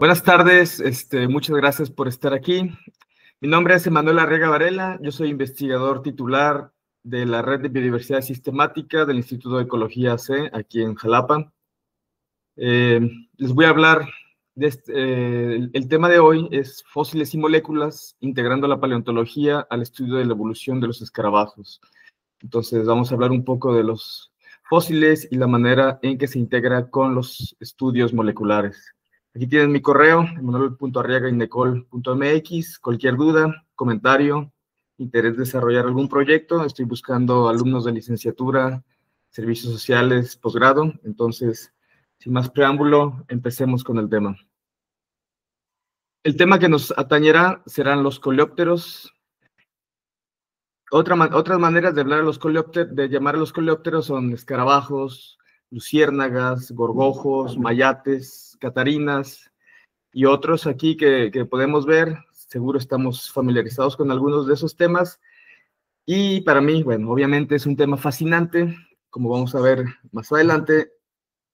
Buenas tardes, muchas gracias por estar aquí. Mi nombre es Emanuel Arriaga Varela, yo soy investigador titular de la Red de Biodiversidad Sistemática del Instituto de Ecología C, aquí en Jalapa. Les voy a hablar el tema de hoy es fósiles y moléculas, integrando la paleontología al estudio de la evolución de los escarabajos. Entonces vamos a hablar un poco de los fósiles y la manera en que se integra con los estudios moleculares. Aquí tienen mi correo, emanuel.arriagainecol.mx. Cualquier duda, comentario, interés de desarrollar algún proyecto. Estoy buscando alumnos de licenciatura, servicios sociales, posgrado. Entonces, sin más preámbulo, empecemos con el tema. El tema que nos atañerá serán los coleópteros. Otras maneras de hablar a los coleópteros, de llamar a los coleópteros son escarabajos, luciérnagas, gorgojos, mayates, catarinas y otros aquí que podemos ver. Seguro estamos familiarizados con algunos de esos temas. Y para mí, bueno, obviamente es un tema fascinante, como vamos a ver más adelante,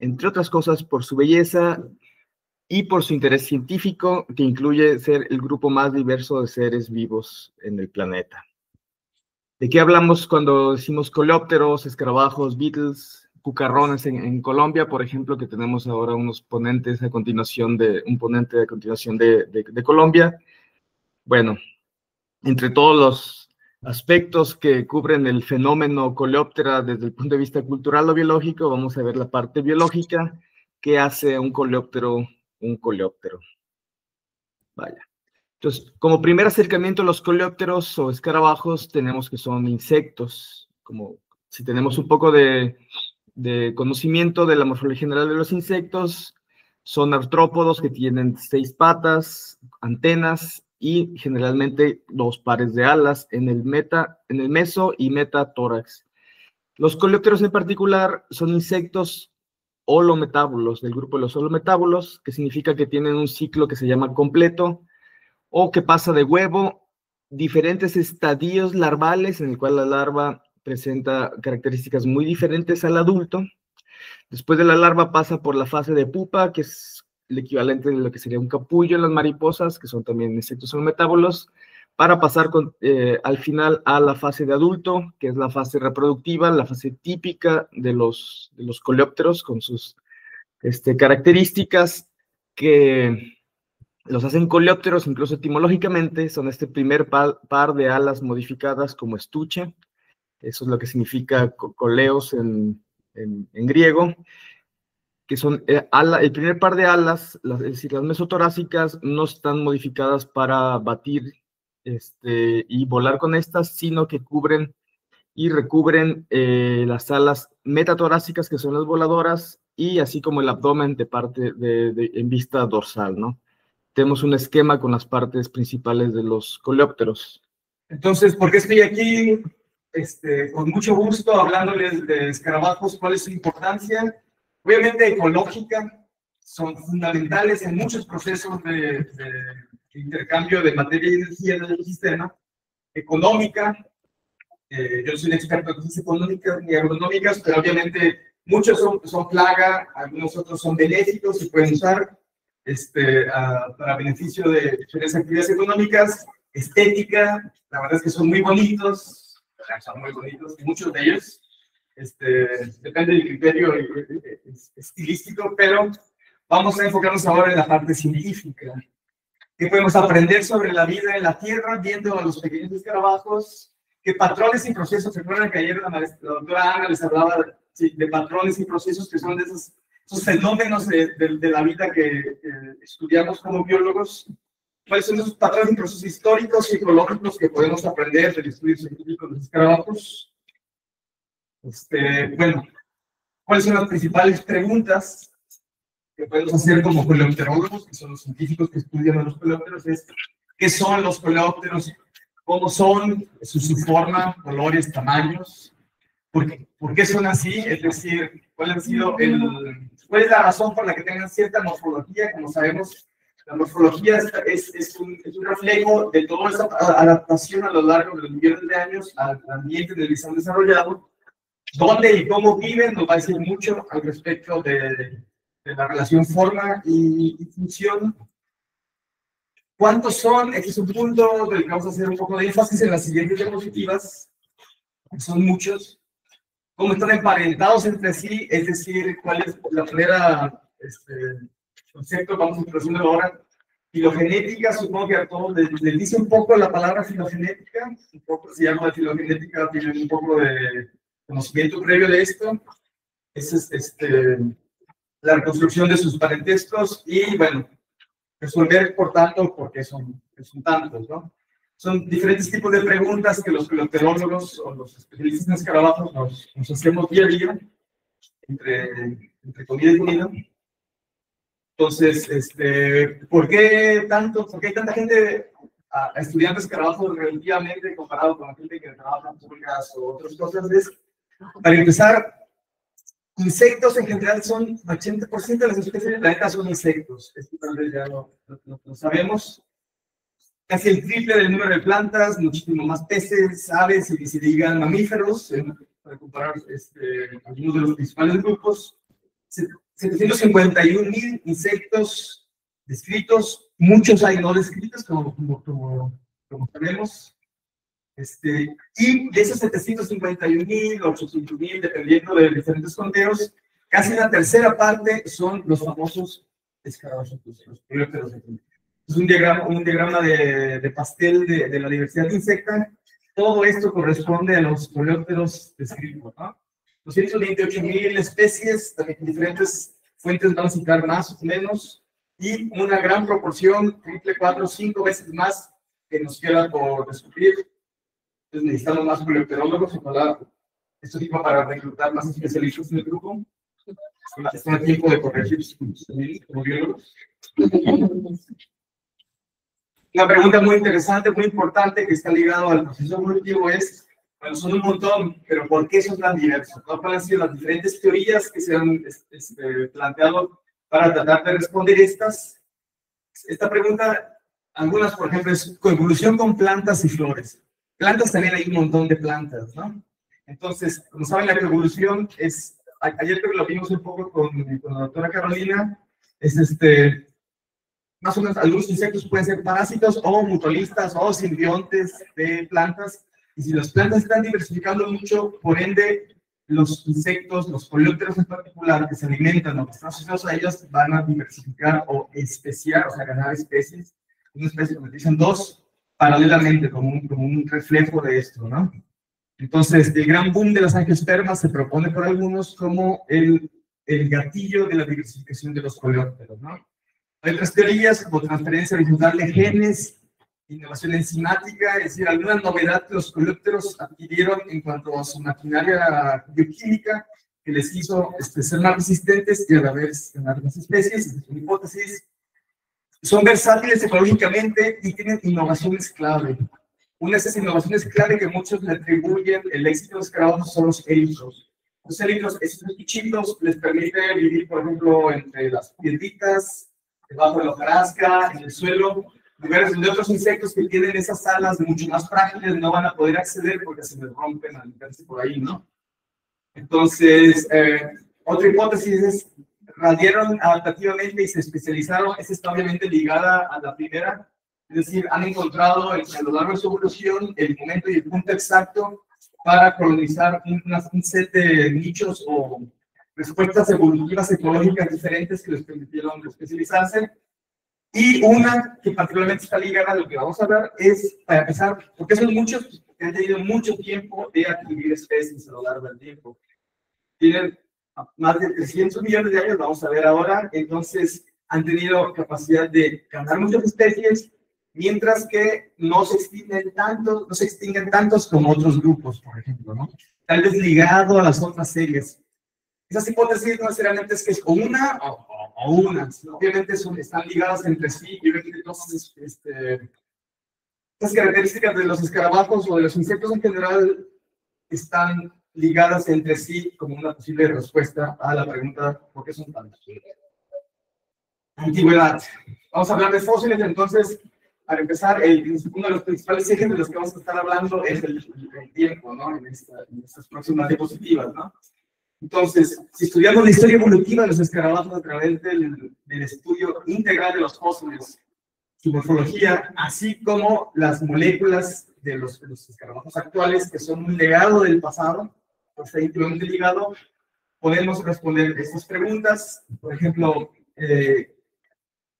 entre otras cosas por su belleza y por su interés científico, que incluye ser el grupo más diverso de seres vivos en el planeta. ¿De qué hablamos cuando decimos coleópteros, escarabajos, beetles, cucarrones en Colombia, por ejemplo, que tenemos ahora unos ponentes a continuación un ponente a continuación de Colombia? Bueno, entre todos los aspectos que cubren el fenómeno coleóptera desde el punto de vista cultural o biológico, vamos a ver la parte biológica que hace a un coleóptero un coleóptero. Vaya. Entonces, como primer acercamiento a los coleópteros o escarabajos, tenemos que son insectos. Como si tenemos un poco de conocimiento de la morfología general de los insectos, son artrópodos que tienen 6 patas, antenas y generalmente 2 pares de alas en el meso y metatórax. Los coleópteros en particular son insectos holometábulos, del grupo de los holometábulos, que significa que tienen un ciclo que se llama completo, o que pasa de huevo, diferentes estadios larvales en el cual la larva presenta características muy diferentes al adulto. Después de la larva pasa por la fase de pupa, que es el equivalente de lo que sería un capullo en las mariposas, que son también insectos holometábulos, para pasar al final a la fase de adulto, que es la fase reproductiva, la fase típica de los coleópteros, con sus características que los hacen coleópteros, incluso etimológicamente, son este primer par de alas modificadas como estuche. Eso es lo que significa coleos en griego, que son el primer par de alas, es decir, las mesotorácicas, no están modificadas para batir y volar con estas, sino que cubren y recubren las alas metatorácicas, que son las voladoras, y así como el abdomen de parte en vista dorsal, ¿no? Tenemos un esquema con las partes principales de los coleópteros. Entonces, ¿por qué estoy aquí? Con mucho gusto, hablándoles de escarabajos, cuál es su importancia. Obviamente ecológica, son fundamentales en muchos procesos de intercambio de materia y energía en el sistema. Económica, yo soy un experto en ciencias económicas y agronómicas, pero obviamente muchos son plaga, algunos otros son benéficos y pueden usar para beneficio de diferentes actividades económicas. Estética, la verdad es que son muy bonitos, muchos de ellos. Depende del criterio estilístico, pero vamos a enfocarnos ahora en la parte científica. ¿Qué podemos aprender sobre la vida en la Tierra viendo a los pequeños escarabajos? ¿Qué patrones y procesos? ¿Se acuerdan que ayer la doctora Ana les hablaba de patrones y procesos que son de esos fenómenos de la vida que estudiamos como biólogos? ¿Cuáles son esos patrones y procesos históricos y ecológicos que podemos aprender del estudio científico de los escarabajos? Bueno, ¿cuáles son las principales preguntas que podemos hacer como coleopterólogos, que son los científicos que estudian a los coleópteros? ¿Qué son los coleópteros? ¿Cómo son? Su forma, colores, tamaños. ¿Por qué son así? Es decir, ¿cuál es la razón por la que tengan cierta morfología? Como sabemos, la morfología es un reflejo de toda esa adaptación a lo largo de los millones de años al ambiente en el que se han desarrollado. ¿Dónde y cómo viven? Nos va a decir mucho al respecto de la relación forma y función. ¿Cuántos son? Este es un punto del que vamos a hacer un poco de énfasis en las siguientes diapositivas. Son muchos. ¿Cómo están emparentados entre sí? Es decir, ¿cuál es la primera concepto? Vamos introduciendo ahora. Filogenética, supongo que a todos les dice un poco la palabra filogenética. Un poco, si algo de filogenética tienen un poco de conocimiento previo de esto. Es la reconstrucción de sus parentescos y, bueno, resolver, por tanto, porque son tantos, ¿no? Son diferentes tipos de preguntas que los coleopterólogos o los especialistas en escarabajos nos hacemos día a día, entre comida y comida. Entonces, ¿por qué hay tanta gente, estudiantes escarabajos relativamente comparado con la gente que trabaja en pulgas o otras cosas? Para empezar, insectos en general son 80% de las especies del planeta son insectos. Esto tal vez ya lo sabemos. Casi el triple del número de plantas, muchísimo más peces, aves y se digan mamíferos, para comparar algunos de los principales grupos. 751,000 insectos descritos, muchos hay no descritos, como sabemos. Y de esos 751,000, 800,000, dependiendo de diferentes conteos, casi la tercera parte son los famosos escarabajos, los coleópteros. Es un diagrama de pastel de la diversidad de insectos. Todo esto corresponde a los coleópteros descritos, ¿no? 228,000 especies, también diferentes fuentes van a citar más o menos, y una gran proporción, 4, 5 veces más que nos queda por descubrir. Entonces necesitamos más coleopterólogos, ojalá esto sirva para reclutar más especialistas en el grupo. Está a tiempo de corregir como biólogos. Una pregunta muy interesante, muy importante, que está ligado al proceso evolutivo es, bueno, son un montón, pero ¿por qué son tan diversos? ¿Cuáles han sido las diferentes teorías que se han planteado para tratar de responder esta pregunta? Algunas, por ejemplo, es coevolución con plantas y flores. Plantas también hay un montón de plantas, ¿no? Entonces, como saben, la coevolución es, ayer creo que lo vimos un poco con la doctora Carolina, es más o menos algunos insectos pueden ser parásitos o mutualistas o simbiontes de plantas, y si las plantas están diversificando mucho, por ende, los insectos, los coleópteros en particular, que se alimentan o que están asociados a ellos, van a diversificar o especiar, o sea, ganar especies. Una especie, como dicen, dos paralelamente, como un reflejo de esto, ¿no? Entonces, el gran boom de las angiospermas se propone por algunos como el gatillo de la diversificación de los coleópteros, ¿no? Hay otras teorías como transferencia horizontal de genes, innovación enzimática, es decir, alguna novedad que los coleópteros adquirieron en cuanto a su maquinaria bioquímica que les hizo ser más resistentes y a la vez ganar más especies. Es una hipótesis. Son versátiles ecológicamente y tienen innovaciones clave. Una de esas innovaciones clave que muchos le atribuyen el éxito de los escarabajos son los élitros. Los élitros, esos bichitos, les permite vivir, por ejemplo, entre las piedritas, debajo de la hojarasca, en el suelo, lugares donde otros insectos que tienen esas alas mucho más frágiles no van a poder acceder porque se les rompen al meterse por ahí, ¿no? Entonces, otra hipótesis es, radiaron adaptativamente y se especializaron, esa está obviamente ligada a la primera, es decir, han encontrado a lo largo de su evolución el momento y el punto exacto para colonizar un set de nichos o respuestas evolutivas ecológicas diferentes que les permitieron especializarse. Y una que particularmente está ligada a lo que vamos a ver es, para empezar, porque son muchos que han tenido mucho tiempo de adquirir especies a lo largo del tiempo. Tienen más de 300 millones de años, vamos a ver ahora, entonces han tenido capacidad de ganar muchas especies, mientras que no se extinguen tantos como otros grupos, por ejemplo, ¿no? Tal vez ligado a las otras series. Esas hipótesis no necesariamente es que es una o una, obviamente están ligadas entre sí, y entonces estas características de los escarabajos o de los insectos en general están ligadas entre sí como una posible respuesta a la pregunta ¿por qué son tantos? Antigüedad. Vamos a hablar de fósiles, entonces, para empezar, uno de los principales ejes de los que vamos a estar hablando es el tiempo, ¿no? En estas próximas diapositivas, ¿no? Entonces, si estudiamos la historia evolutiva de los escarabajos a través del estudio integral de los fósiles, su morfología, así como las moléculas de los escarabajos actuales, que son un legado del pasado, está íntimamente ligado. Podemos responder estas preguntas. Por ejemplo,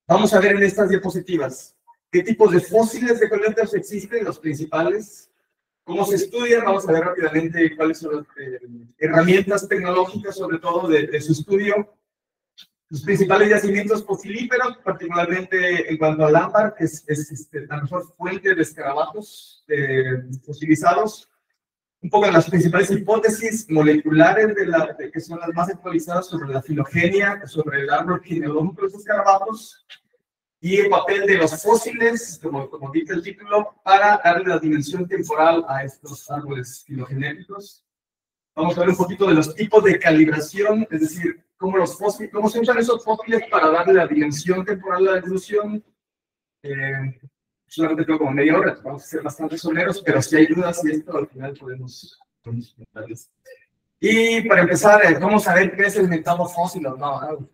vamos a ver en estas diapositivas qué tipos de fósiles de coleópteros existen, los principales, cómo se estudian. Vamos a ver rápidamente cuáles son las herramientas tecnológicas, sobre todo de su estudio. Los principales yacimientos fosilíferos, particularmente en cuanto al ámbar, que es la mejor fuente de escarabajos fosilizados. Un poco de las principales hipótesis moleculares que son las más actualizadas sobre la filogenia, sobre el árbol genealógico de los escarabajos, y el papel de los fósiles, como dice el título, para darle la dimensión temporal a estos árboles filogenéticos. Vamos a ver un poquito de los tipos de calibración, es decir, cómo se usan esos fósiles para darle la dimensión temporal a la evolución. Solamente tengo como media hora, vamos a ser bastante soneros, pero si hay dudas y esto al final podemos preguntarles. Y para empezar, vamos a ver qué es el mentado fósil o no.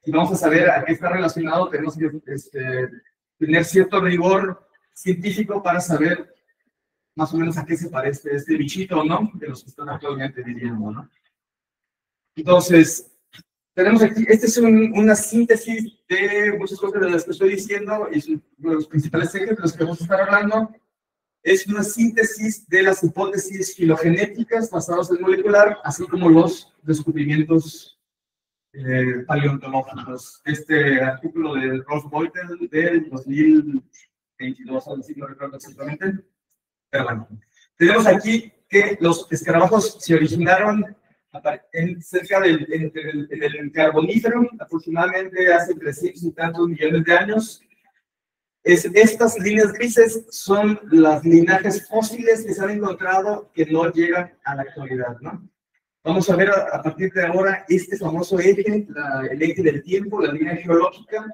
Y vamos a saber a qué está relacionado. Tenemos que tener cierto rigor científico para saber más o menos a qué se parece este bichito, ¿no? De los que están actualmente viviendo, ¿no? Entonces, tenemos aquí, esta es una síntesis de muchas cosas de las que estoy diciendo, y los principales ejemplos de los que vamos a estar hablando. Es una síntesis de las hipótesis filogenéticas basadas en molecular, así como los descubrimientos paleontológicos. Este artículo de Rolf Beutel del 2022, algo así, no recuerdo exactamente. Pero bueno, tenemos aquí que los escarabajos se originaron cerca del Carbonífero, aproximadamente hace 300 y tantos millones de años. Estas líneas grises son los linajes fósiles que se han encontrado que no llegan a la actualidad, ¿no? Vamos a ver a partir de ahora este famoso eje, el eje del tiempo, la línea geológica.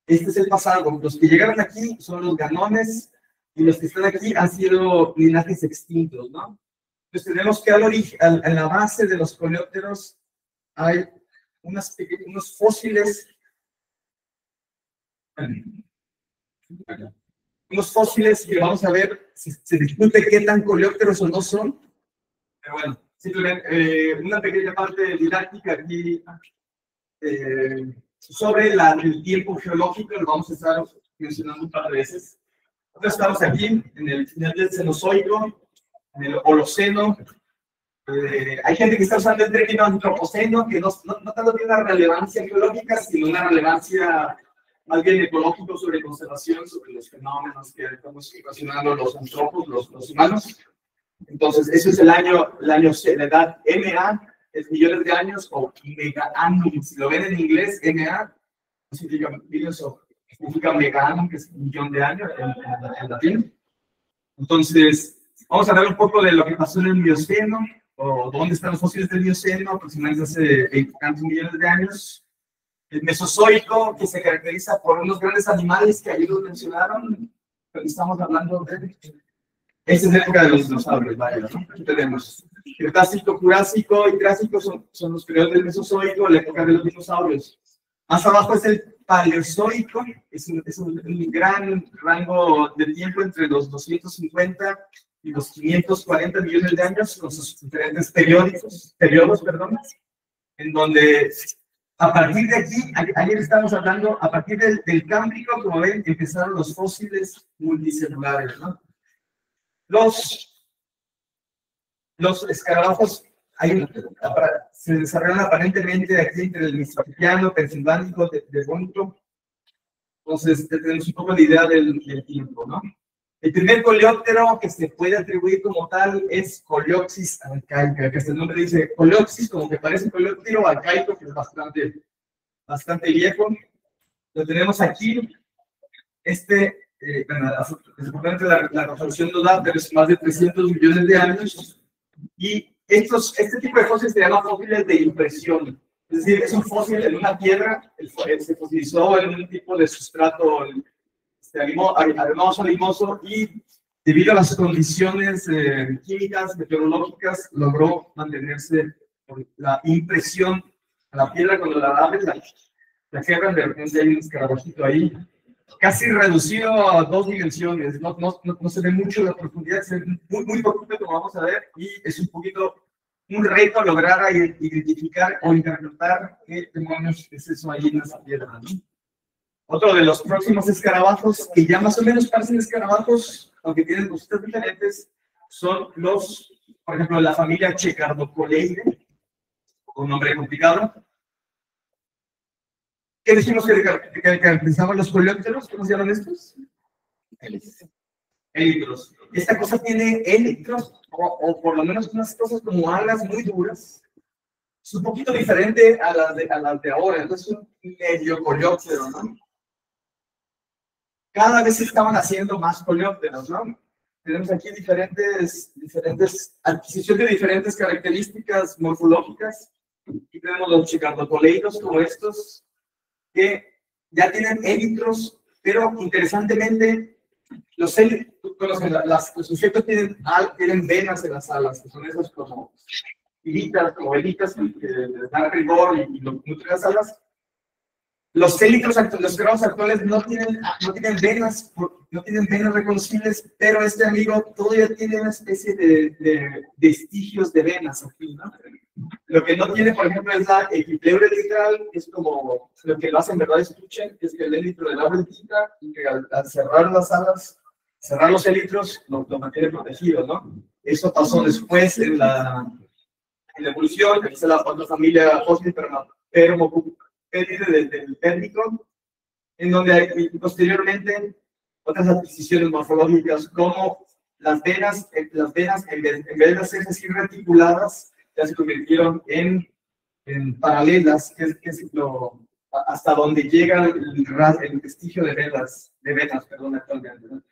Este es el pasado. Los que llegaron aquí son los ganones, y los que están aquí han sido linajes extintos, ¿no? Entonces tenemos que en la base de los coleópteros hay unos fósiles, que vamos a ver si se discute qué tan coleópteros o no son. Pero bueno, simplemente una pequeña parte didáctica aquí sobre el tiempo geológico, lo vamos a estar mencionando un par de veces. Entonces estamos aquí en el final del Cenozoico, en el Holoceno. Hay gente que está usando el término antropoceno, que no tanto tiene una relevancia geológica, sino una relevancia más bien ecológica sobre conservación, sobre los fenómenos que estamos relacionando los antropos, los humanos. Entonces, ese es la edad MA, es millones de años, o megaannum. Si lo ven en inglés, MA, significa megaannum, que es millón de años en latín. Entonces, vamos a hablar un poco de lo que pasó en el Mioceno, o dónde están los fósiles del Mioceno, aproximadamente hace 20 tantos millones de años. El Mesozoico, que se caracteriza por unos grandes animales que ayer los mencionaron, pero estamos hablando de... Esta es la época de los dinosaurios, vaya, ¿no? Aquí tenemos Cretácico, Jurásico y Triásico son los periodos del Mesozoico, la época de los dinosaurios. Más abajo es el Paleozoico, es un gran rango de tiempo entre los 250 y los 540 millones de años, con sus diferentes periodos, en donde a partir de aquí, ayer estamos hablando, a partir del Cámbrico, como ven, empezaron los fósiles multicelulares, ¿no? Los escarabajos se desarrollaron aparentemente aquí entre el Mississippiano, Pensilvánico, de Bonito. Entonces, tenemos un poco de idea del tiempo, ¿no? El primer coleóptero que se puede atribuir como tal es Coleopsis arcaica, que el nombre dice Coleopsis, como que parece coleóptero arcaico, que es bastante viejo. Lo tenemos aquí. Desafortunadamente la resolución no da, pero es más de 300 millones de años. Y este tipo de fósiles se llaman fósiles de impresión. Es decir, es un fósil en una piedra, se fosilizó en un tipo de sustrato arenoso, limoso, y debido a las condiciones químicas, meteorológicas, logró mantenerse por la impresión a la piedra. Cuando la abres, la quebran, de repente hay un escarabajito ahí. casi reducido a 2 dimensiones, no se ve mucho la profundidad, se ve muy poquito como vamos a ver, y es un poquito un reto lograr identificar o interpretar qué demonios es eso ahí en esa piedra, ¿no? Otro de los próximos escarabajos, que ya más o menos parecen escarabajos, aunque tienen cositas diferentes, son los, por ejemplo, la familia Checardocoleidae, un nombre complicado. ¿Qué dijimos que caracterizaban los coleópteros? ¿Cómo se llaman estos? Élitros. Esta cosa tiene élitros, o por lo menos unas cosas como alas muy duras. Es un poquito diferente a las de ahora, entonces es un medio coleóptero, ¿no? Cada vez se estaban haciendo más coleópteros, ¿no? Tenemos aquí diferentes adquisiciones de diferentes características morfológicas. Aquí tenemos los checardocoleidos como estos, que ya tienen élitros, pero interesantemente, los insectos tienen venas en las alas, que son esas como velitas que les dan rigor y lo nutren las alas. Los élitros, los escarabajos actuales no tienen venas reconocibles, pero este amigo todavía tiene una especie de vestigios de venas aquí, ¿no? Lo que no tiene, por ejemplo, es la epipleura literal, es como lo que lo hace en verdad escuchen, es que el élitro del agua quita y que al cerrar las alas, cerrar los élitros, lo mantiene protegido, ¿no? Eso pasó después en la evolución, que es la otra familia fósil del térmico, en donde hay posteriormente otras adquisiciones morfológicas como las venas en vez de hacerse así reticuladas, ya se convirtieron en paralelas, que es hasta donde llega el vestigio de venas, actualmente, ¿no?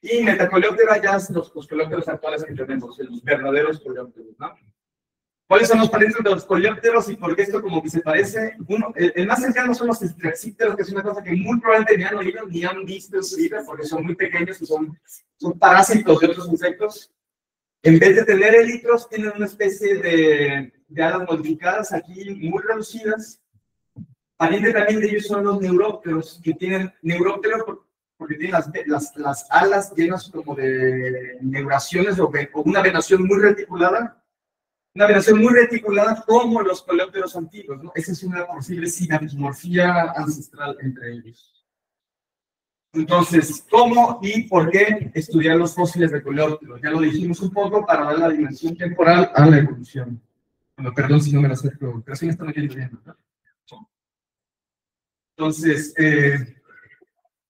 Y Metacoleóptera ya son los coleópteros actuales que tenemos, los verdaderos coleópteros, ¿no? ¿Cuáles son los parientes de los coleópteros y por qué esto como que se parece? Uno, el más cercano son los Strepsípteros, que es una cosa que muy probablemente ni han oído ni han visto en su vida porque son muy pequeños y son parásitos de otros insectos. En vez de tener élitros, tienen una especie de alas modificadas aquí muy reducidas. Pariente también de ellos son los neurópteros, que tienen neurópteros porque tienen las alas llenas como de neuraciones o una venación muy reticulada. Una venación muy reticulada como los coleópteros antiguos, ¿no? Esa es una posible sinapomorfía ancestral entre ellos. Entonces, ¿cómo y por qué estudiar los fósiles de coleópteros? Ya lo dijimos un poco para dar la dimensión temporal a la evolución. Bueno, perdón si no me lo acerco, pero sí me están oyendo bien, ¿no? Entonces,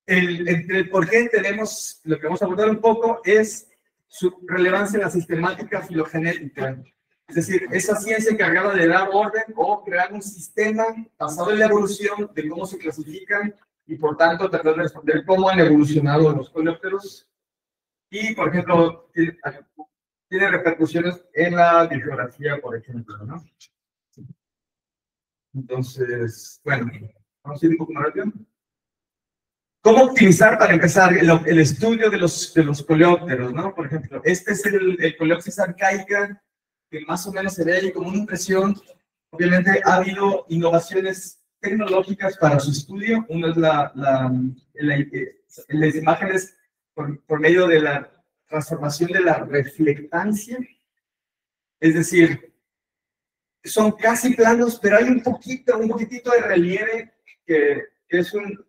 el por qué tenemos, lo que vamos a abordar un poco es su relevancia en la sistemática filogenética. Es decir, esa ciencia encargada de dar orden o crear un sistema basado en la evolución de cómo se clasifican y por tanto tratar de responder cómo han evolucionado los coleópteros. Y, por ejemplo, tiene repercusiones en la bibliografía, por ejemplo, ¿no? Entonces, bueno, vamos a ir un poco más rápido. ¿Cómo optimizar para empezar el estudio de los coleópteros, ¿no? Por ejemplo, este es el Coleopsis arcaica, que más o menos se ve ahí como una impresión. Obviamente ha habido innovaciones tecnológicas para su estudio. Una es las imágenes por medio de la transformación de la reflectancia. Es decir, son casi planos, pero hay un poquitito de relieve que es un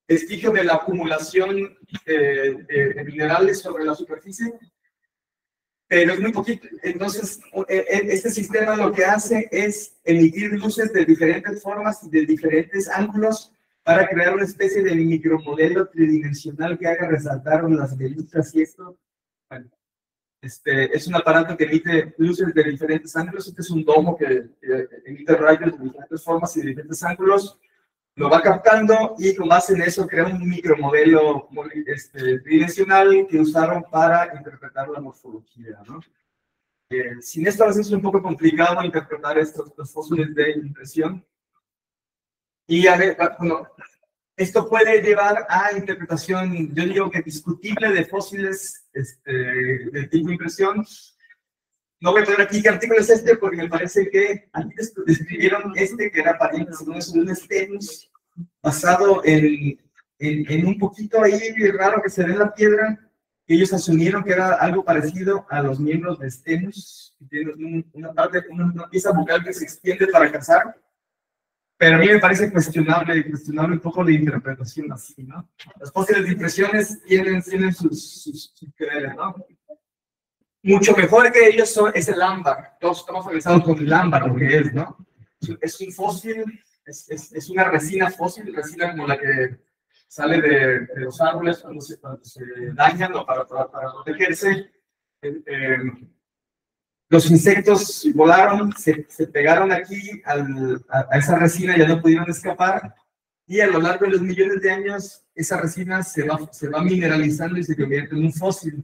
vestigio de la acumulación de minerales sobre la superficie. Pero es muy poquito. Entonces, este sistema lo que hace es emitir luces de diferentes formas y de diferentes ángulos para crear una especie de micromodelo tridimensional que haga resaltar las velitas y esto. Bueno, es un aparato que emite luces de diferentes ángulos. Este es un domo que emite rayos de diferentes formas y de diferentes ángulos. Lo va captando y con base en eso crea un micromodelo tridimensional que usaron para interpretar la morfología, ¿no? Sin esto a veces es un poco complicado interpretar estos fósiles de impresión. Y a ver, bueno, esto puede llevar a interpretación, yo digo que discutible, de fósiles de tipo impresión. No voy a poner aquí qué artículo es porque me parece que aquí describieron que era pariente de un Stenus basado en en un poquito ahí raro que se ve en la piedra, ellos asumieron que era algo parecido a los miembros de Stemus, que tienen una pieza bucal que se extiende para cazar, pero a mí me parece cuestionable un poco la interpretación así, ¿no? Las fósiles de impresiones tienen sus crederes, ¿no? Mucho mejor que ellos es el ámbar. Todos estamos familiarizados con el ámbar, lo que es, ¿no? Es un fósil, es una resina fósil, resina como la que sale de los árboles cuando se dañan o para protegerse. Los insectos volaron, se pegaron aquí a esa resina, ya no pudieron escapar, y a lo largo de los millones de años, esa resina se va mineralizando y se convierte en un fósil.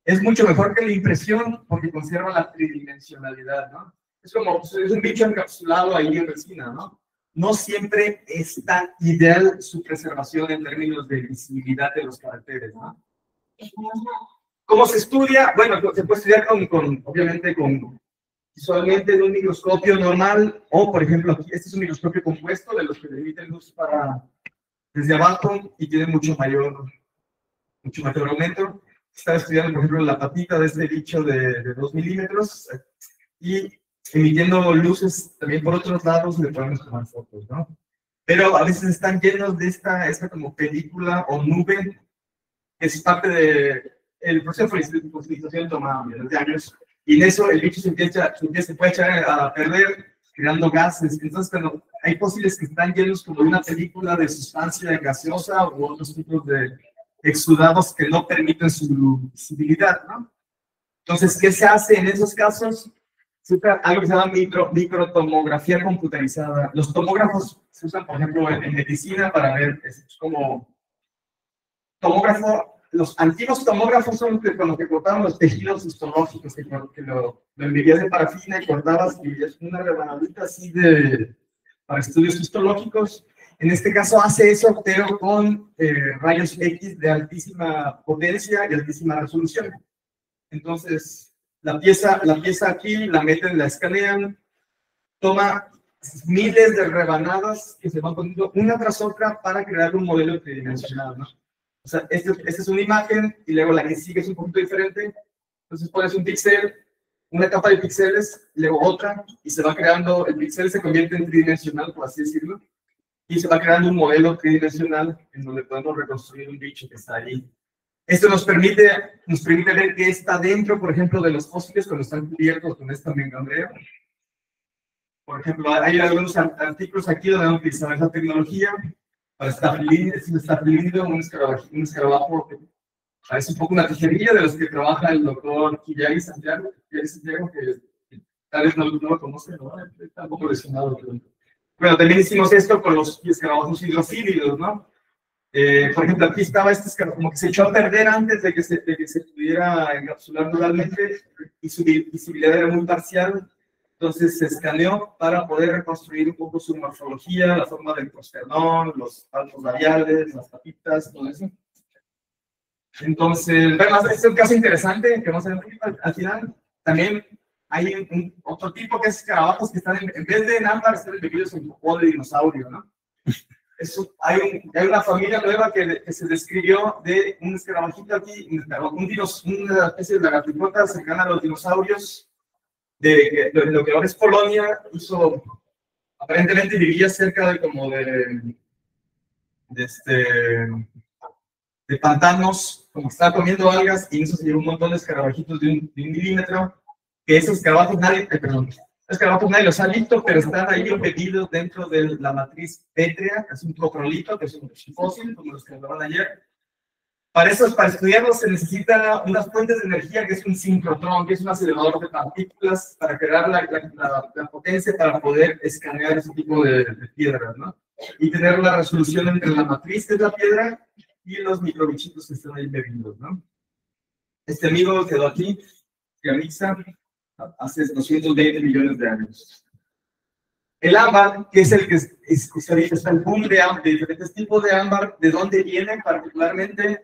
Es mucho mejor que la impresión porque conserva la tridimensionalidad, ¿no? Es un bicho encapsulado ahí en resina, ¿no? No siempre es tan ideal su preservación en términos de visibilidad de los caracteres, ¿no? ¿Cómo se estudia? Bueno, se puede estudiar obviamente visualmente en un microscopio normal, o por ejemplo, aquí, este es un microscopio compuesto de los que emiten luz desde abajo y tiene mucho mayor aumento. Estaba estudiando, por ejemplo, la patita de este bicho de 2 milímetros y emitiendo luces también por otros lados le podemos tomar fotos, ¿no? Pero a veces están llenos de esta como película o nube que es parte del proceso de fosilización tomado millones de años, y en eso el bicho se puede echar a perder creando gases. Entonces, cuando hay fósiles que están llenos como de una película de sustancia gaseosa u otros tipos de exudados que no permiten su visibilidad, ¿no? Entonces, ¿qué se hace en esos casos? Se usa algo que se llama microtomografía computarizada. Los tomógrafos se usan, por ejemplo, en medicina para ver, es como tomógrafo. Los antiguos tomógrafos son con los que cortaban los tejidos histológicos, que lo envolvías de parafina y cortabas y es una rebanadita así para estudios histológicos. En este caso hace eso, pero con rayos X de altísima potencia y altísima resolución. Entonces, la pieza aquí la meten, la escanean, toma miles de rebanadas que se van poniendo una tras otra para crear un modelo tridimensional, ¿no? O sea, esta es una imagen y luego la que sigue es un poquito diferente. Entonces pones un píxel, una capa de píxeles, luego otra, y se va creando, el píxel se convierte en tridimensional, por así decirlo, y se va creando un modelo tridimensional en donde podemos reconstruir un bicho que está ahí. Esto nos permite ver qué está dentro, por ejemplo, de los fósiles cuando están cubiertos con esta membrana. Por ejemplo, hay algunos artículos aquí donde vamos a utilizar esa tecnología para estabilizar un escarabajo que parece un poco una tijerilla de los que trabaja el doctor Quillay Santiago, que tal vez no lo conoce, ¿no? Está un poco lesionado. Bueno, también hicimos esto con los escarabajos hidrofílidos, ¿no? Por ejemplo, aquí estaba este escarabajo, como que se echó a perder antes de que se pudiera encapsular totalmente y su visibilidad era muy parcial. Entonces se escaneó para poder reconstruir un poco su morfología, la forma del prosternón, los palmos labiales, las patitas, todo eso. Entonces, bueno, este es un caso interesante que vamos a ver al final. También hay otro tipo que es escarabajos que están, en vez de en ámbar, están embebidos en popó de dinosaurio, ¿no? Hay una familia nueva que se describió de un escarabajito aquí, una especie de lagartijota cercana a los dinosaurios, de lo que ahora es Polonia. Aparentemente vivía cerca de pantanos, como estaba comiendo algas, y eso se llevó un montón de escarabajitos de un milímetro, que esos escarabajos nadie los ha visto, pero están ahí embebidos dentro de la matriz pétrea, que es un coprolito, que es un fósil, como los que hablaban ayer. Para estudiarlos se necesita unas fuentes de energía, que es un sincrotrón, que es un acelerador de partículas, para crear la potencia para poder escanear ese tipo de piedras, ¿no? Y tener una resolución entre la matriz de la piedra y los microbichitos que están ahí bebidos, ¿no? Este amigo quedó aquí, que realiza hace 220 millones de años. El ámbar, que es el que está el boom de diferentes tipos de ámbar, ¿de dónde vienen particularmente?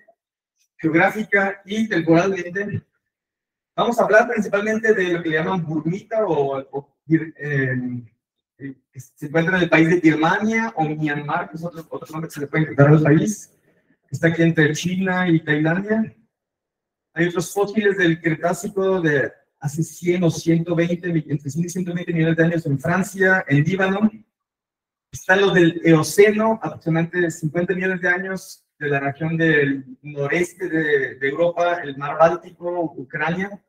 Geográfica y temporalmente. Vamos a hablar principalmente de lo que le llaman burmita que se encuentra en el país de Birmania o Myanmar, que es otro nombre que se le puede encontrar al país. está aquí entre China y Tailandia. Hay otros fósiles del Cretácico de hace 100 o 120, entre 100 y 120 millones de años en Francia, en Líbano. Están los del Eoceno, aproximadamente 50 millones de años, de la región del noreste de Europa, el mar Báltico, Ucrania,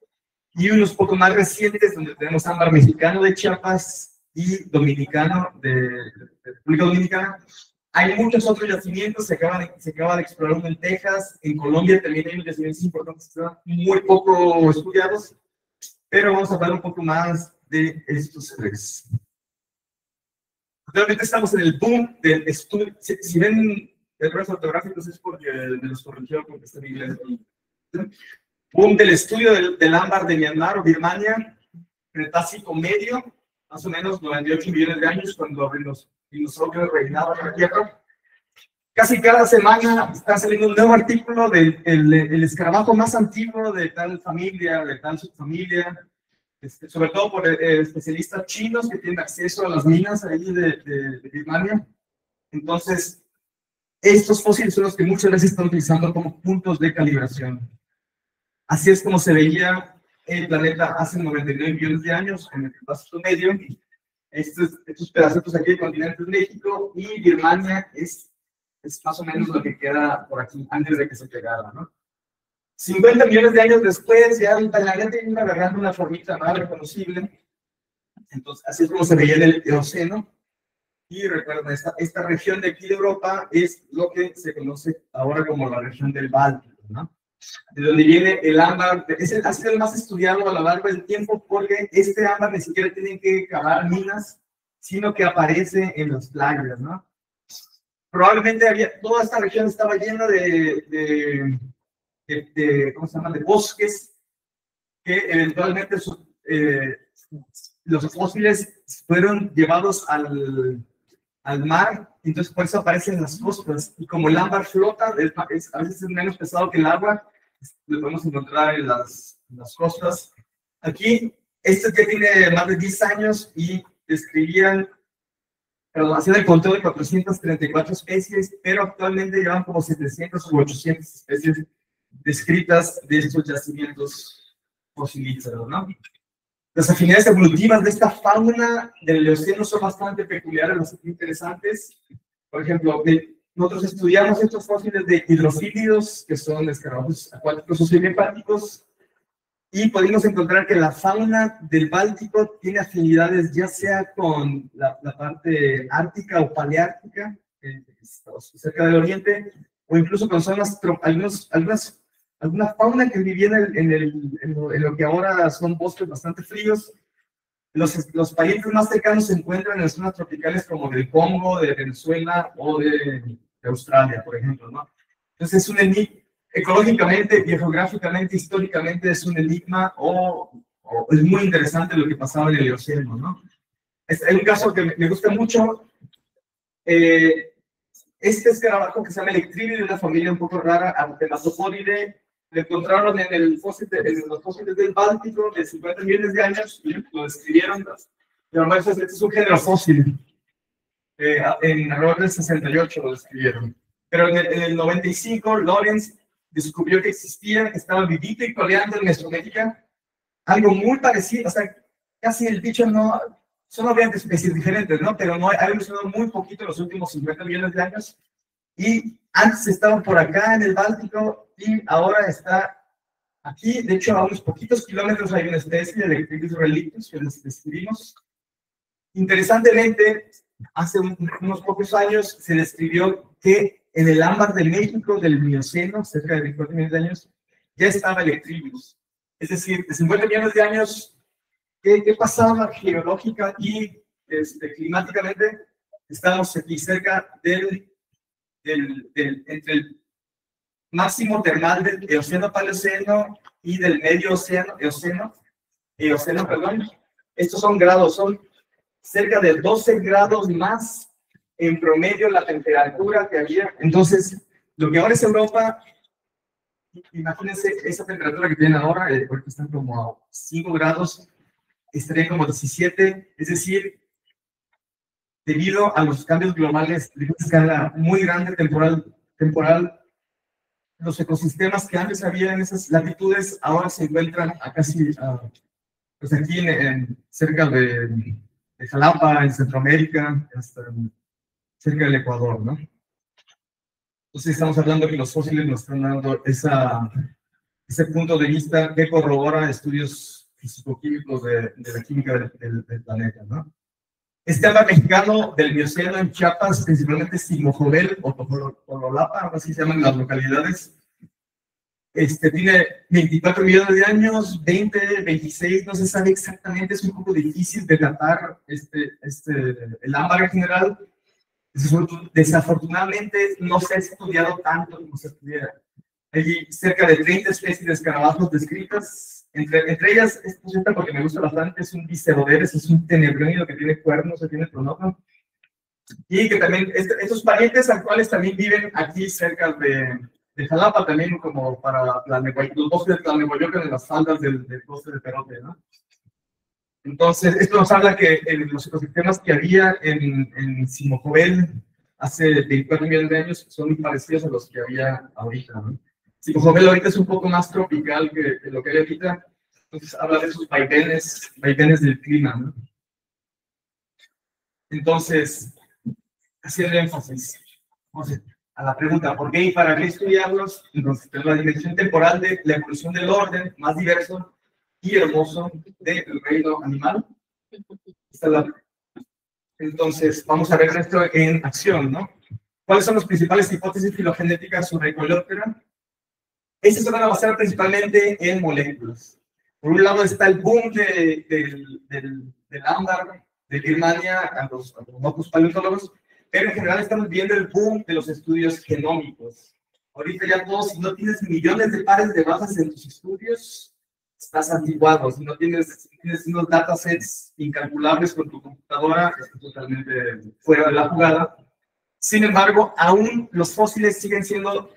y unos poco más recientes, donde tenemos ámbar mexicano de Chiapas y dominicano de República Dominicana. Hay muchos otros yacimientos, se acaba de explorar uno en Texas, en Colombia también hay unos yacimientos importantes que están muy poco estudiados, pero vamos a hablar un poco más de estos tres. Realmente estamos en el boom del estudio. Si ven errores fotográficos es porque me los corrigió porque está en inglés. Boom del estudio del ámbar de Myanmar o Birmania, Cretácico medio, más o menos 98 millones de años, cuando los dinosaurios reinaban en la Tierra. Casi cada semana está saliendo un nuevo artículo del el escarabajo más antiguo de tal familia, de tal subfamilia, sobre todo por especialistas chinos que tienen acceso a las minas ahí de Birmania. Entonces, estos fósiles son los que muchas veces están utilizando como puntos de calibración. Así es como se veía el planeta hace 99 millones de años, en el Cretácico medio. Estos pedacitos aquí del continente de México y Birmania es más o menos lo que queda por aquí antes de que se pegara, ¿no? 50 millones de años después, ya el planeta iba agarrando una formita más reconocible. Entonces, así es como se veía en el Eoceno. Y recuerden, esta región de aquí de Europa es lo que se conoce ahora como la región del Báltico, ¿no? De donde viene el ámbar, ha sido el más estudiado a lo largo del tiempo porque este ámbar ni siquiera tienen que cavar minas, sino que aparece en las playas, ¿no? Probablemente toda esta región estaba llena ¿cómo se llama? De bosques, que eventualmente los fósiles fueron llevados al mar, entonces por eso aparecen las costas, y como el ámbar flota, a veces es menos pesado que el agua, lo podemos encontrar en las costas. Aquí, este que tiene más de 10 años y describían, hacían el conteo de 434 especies, pero actualmente llevan como 700 u 800 especies descritas de estos yacimientos fosilíferos, ¿no? Las afinidades evolutivas de esta fauna del Eoceno son bastante peculiares, bastante interesantes. Por ejemplo, nosotros estudiamos estos fósiles de hidrofílidos, que son escarabajos acuáticos o semiacuáticos, y pudimos encontrar que la fauna del Báltico tiene afinidades ya sea con la parte ártica o paleártica, cerca del oriente, o incluso con zonas, alguna fauna que vivía en lo que ahora son bosques bastante fríos. Los países más cercanos se encuentran en las zonas tropicales como del Congo, de Venezuela o de Australia, por ejemplo, ¿no? Entonces es un enigma, ecológicamente, geográficamente, históricamente es un enigma o es muy interesante lo que pasaba en el Eoceno, ¿no? Hay un caso que me gusta mucho. Este escarabajo que se llama Electribe, de una familia un poco rara, Artematopodidae, lo encontraron en los fósiles del Báltico de 50 millones de años y lo describieron. Pero este es un género fósil. En alrededor del 68 lo describieron. Pero en el 95, Lawrence descubrió que existía, que estaba vivito y coleando en Mesoamérica, algo muy parecido, o sea, casi el bicho no, son obviamente especies diferentes, ¿no? Pero no, ha evolucionado muy poquito en los últimos 50 millones de años. Y antes estaban por acá en el Báltico y ahora está aquí. De hecho, a unos poquitos kilómetros hay una especie de Electribis relictus que les describimos. Interesantemente, hace unos pocos años se describió que en el ámbar de México del Mioceno, cerca de 24 millones de años, ya estaba Electribis. Es decir, de 50 millones de años, ¿qué pasaba geológica y climáticamente? Estamos aquí cerca entre el máximo termal del Eoceno Paleoceno y del medio Eoceno, perdón. Estos son grados, son cerca de 12 grados más en promedio la temperatura que había. Entonces, lo que ahora es Europa, imagínense esa temperatura que tienen ahora, porque están como a 5 grados, estaría como 17, es decir, debido a los cambios globales de una escala muy grande temporal, los ecosistemas que antes había en esas latitudes ahora se encuentran a casi, pues aquí cerca de Jalapa, en Centroamérica, hasta cerca del Ecuador, ¿no? Entonces estamos hablando que los fósiles nos están dando ese punto de vista que corrobora estudios físico-químicos de la química del planeta, ¿no? Este ámbar mexicano del Mioceno en Chiapas, principalmente Simojovel o Tololapa, así se llaman las localidades, tiene 24 millones de años, 20, 26, no se sabe exactamente, es un poco difícil de datar el ámbar en general. Desafortunadamente no se ha estudiado tanto como se estudiara. Hay cerca de 30 especies de escarabajos descritas, entre ellas, esta porque me gusta bastante, es un Diceroderes, es un tenebrónido que tiene cuernos, que tiene pronoto, y que también, estos parientes actuales también viven aquí cerca de Jalapa, también como para los bosques de Tlalnehuayocan en las faldas del bosque de Perote, ¿no? Entonces, esto nos habla que los ecosistemas que había en Simojovel hace 24 millones de años son muy parecidos a los que había ahorita, ¿no? Simojovel ahorita es un poco más tropical que lo que hay ahorita, entonces habla de esos vaivenes del clima, ¿no? Entonces, haciendo énfasis a la pregunta, ¿por qué y para qué estudiarlos? Entonces, la dimensión temporal de la evolución del orden más diverso y hermoso del reino animal. Entonces, vamos a ver esto en acción, ¿no? ¿Cuáles son las principales hipótesis filogenéticas sobre Coleóptera? Estas se van a basar principalmente en moléculas. Por un lado está el boom del ámbar de Birmania a los locos paleontólogos, pero en general estamos viendo el boom de los estudios genómicos. Ahorita ya todos, si no tienes millones de pares de bases en tus estudios, estás antiguado. Si no tienes unos datasets incalculables con tu computadora, estás totalmente fuera de la jugada. Sin embargo, aún los fósiles siguen siendo